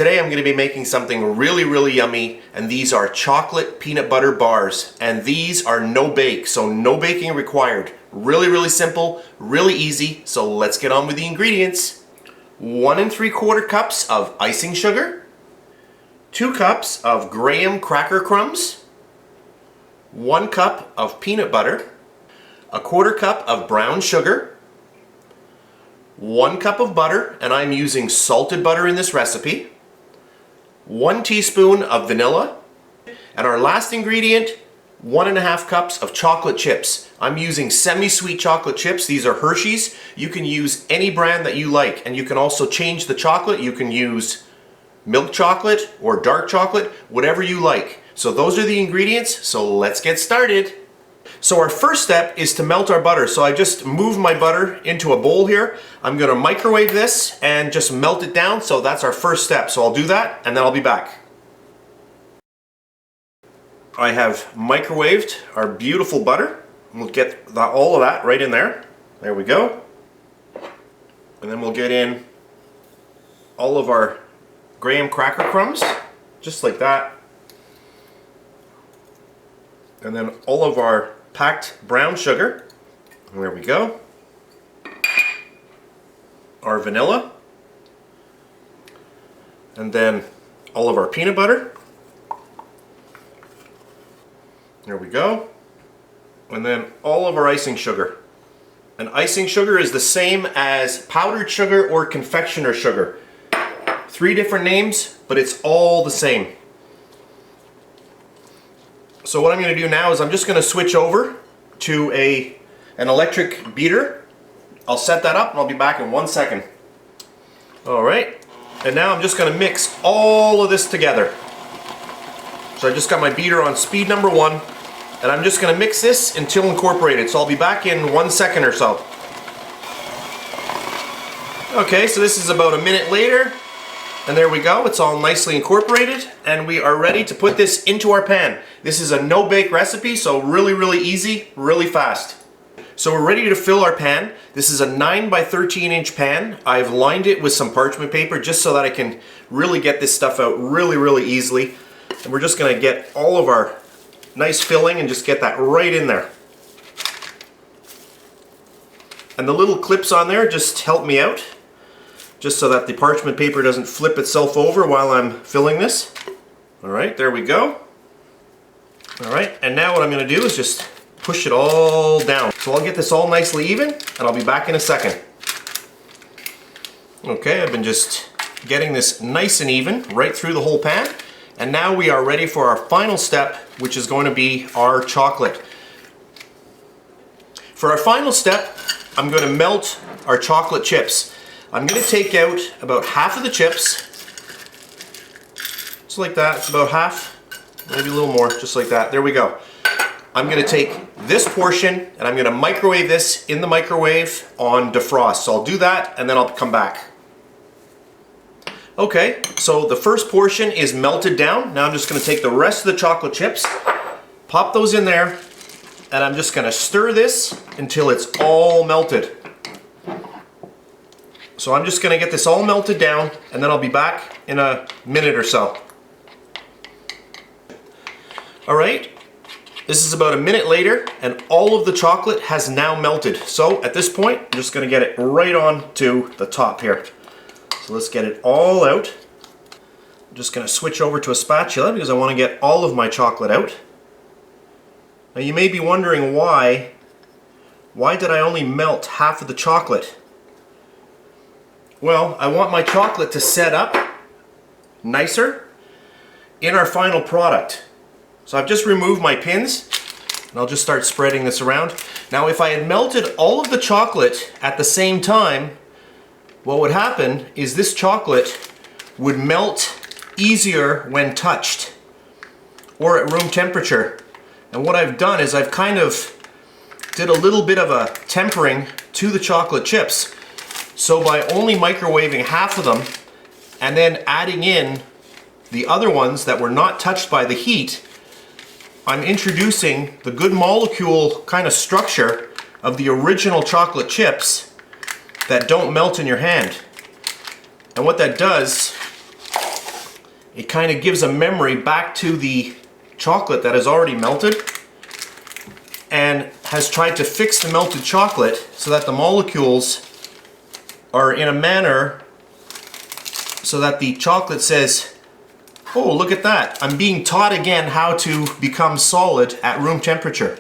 Today I'm going to be making something really yummy, and these are chocolate peanut butter bars, and these are no bake, so no baking required. Really simple, really easy, so let's get on with the ingredients. 1 3/4 cups of icing sugar, 2 cups of graham cracker crumbs, 1 cup of peanut butter, 1/4 cup of brown sugar, 1 cup of butter, and I'm using salted butter in this recipe, 1 teaspoon of vanilla, and our last ingredient, 1½ cups of chocolate chips. I'm using semi-sweet chocolate chips. These are Hershey's. You can use any brand that you like, and you can also change the chocolate. You can use milk chocolate or dark chocolate, whatever you like. So those are the ingredients, so let's get started. So our first step is to melt our butter. So I just moved my butter into a bowl here. I'm going to microwave this and just melt it down. So that's our first step. So I'll do that and then I'll be back. I have microwaved our beautiful butter. We'll get all of that right in there. There we go. And then we'll get in all of our graham cracker crumbs, just like that. And then all of our packed brown sugar. And there we go. Our vanilla. And then all of our peanut butter. There we go. And then all of our icing sugar. And icing sugar is the same as powdered sugar or confectioner sugar. 3 different names, but it's all the same. So what I'm going to do now is I'm just going to switch over to an electric beater. I'll set that up and I'll be back in 1 second. Alright, and now I'm just going to mix all of this together. So I just got my beater on speed number 1, and I'm just going to mix this until incorporated. So I'll be back in 1 second or so. Okay, so this is about a minute later. And there we go, it's all nicely incorporated, and we are ready to put this into our pan. This is a no-bake recipe, so really easy, really fast. So we're ready to fill our pan. This is a 9 by 13 inch pan. I've lined it with some parchment paper just so that I can really get this stuff out really easily. And we're just gonna get all of our nice filling and just get that right in there. And the little clips on there just help me out, just so that the parchment paper doesn't flip itself over while I'm filling this. Alright, there we go. Alright, and now what I'm going to do is just push it all down. So I'll get this all nicely even, and I'll be back in a second. Okay, I've been just getting this nice and even right through the whole pan. And now we are ready for our final step, which is going to be our chocolate. For our final step, I'm going to melt our chocolate chips. I'm going to take out about half of the chips, just like that. It's about half, maybe a little more, just like that. There we go. I'm going to take this portion and I'm going to microwave this in the microwave on defrost. So I'll do that and then I'll come back. Okay, so the first portion is melted down. Now I'm just going to take the rest of the chocolate chips, pop those in there, and I'm just going to stir this until it's all melted. So I'm just going to get this all melted down, and then I'll be back in a minute or so. Alright, this is about a minute later, and all of the chocolate has now melted. So at this point, I'm just going to get it right on to the top here. So let's get it all out. I'm just going to switch over to a spatula because I want to get all of my chocolate out. Now you may be wondering why did I only melt half of the chocolate? Well, I want my chocolate to set up nicer in our final product. So I've just removed my pins, and I'll just start spreading this around. Now if I had melted all of the chocolate at the same time, what would happen is this chocolate would melt easier when touched or at room temperature. And what I've done is I've kind of did a little bit of a tempering to the chocolate chips. So by only microwaving half of them and then adding in the other ones that were not touched by the heat, I'm introducing the good molecule kind of structure of the original chocolate chips that don't melt in your hand. And what that does it kind of gives a memory back to the chocolate that has already melted and has tried to fix the melted chocolate so that the molecules are in a manner so that the chocolate says, oh, look at that. I'm being taught again how to become solid at room temperature.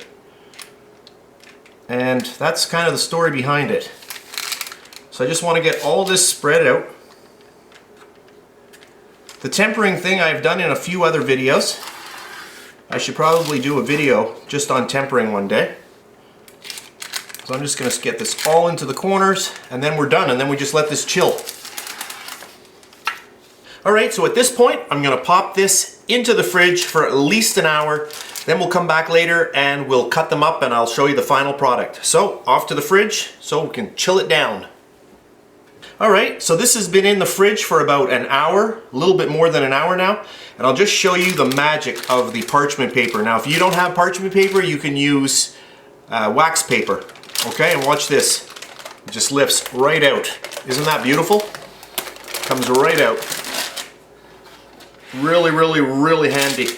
And that's kind of the story behind it. So I just want to get all this spread out. The tempering thing I've done in a few other videos. I should probably do a video just on tempering one day. So I'm just going to get this all into the corners and then we're done, and then we just let this chill. Alright, so at this point I'm going to pop this into the fridge for at least an hour. Then we'll come back later and we'll cut them up and I'll show you the final product. So off to the fridge so we can chill it down. Alright, so this has been in the fridge for about an hour, a little bit more than an hour now, and I'll just show you the magic of the parchment paper. Now if you don't have parchment paper, you can use wax paper. Okay, and watch this. It just lifts right out. Isn't that beautiful? Comes right out. Really, really, really handy.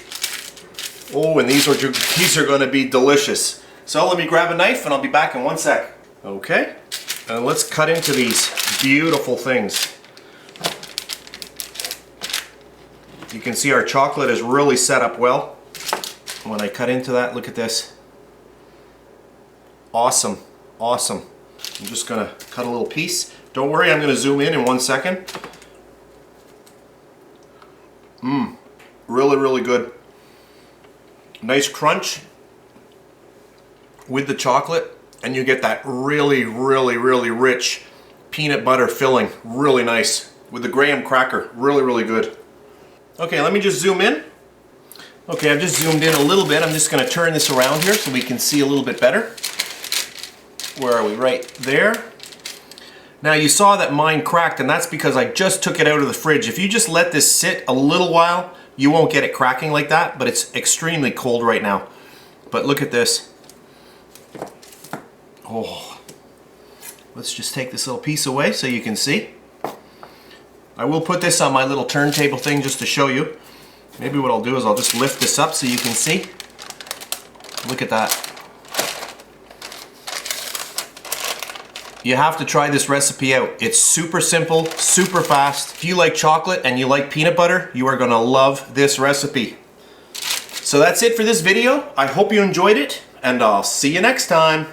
Oh, and these are going to be delicious. So let me grab a knife and I'll be back in one sec. Okay, and let's cut into these beautiful things. You can see our chocolate is really set up well. When I cut into that, look at this. Awesome, awesome. I'm just going to cut a little piece. Don't worry, I'm going to zoom in 1 second. Really, really good. Nice crunch with the chocolate, and you get that really, really, really rich peanut butter filling. Really nice. With the graham cracker. Really, really good. Okay, let me just zoom in. Okay, I've just zoomed in a little bit. I'm just going to turn this around here so we can see a little bit better. Where are we? Right there. Now you saw that mine cracked, and that's because I just took it out of the fridge. If you just let this sit a little while, you won't get it cracking like that, but it's extremely cold right now. But look at this. Oh, let's just take this little piece away so you can see. I will put this on my little turntable thing just to show you. Maybe what I'll do is I'll just lift this up so you can see. Look at that. You have to try this recipe out. It's super simple, super fast. If you like chocolate and you like peanut butter, you are gonna love this recipe. So that's it for this video. I hope you enjoyed it, and I'll see you next time.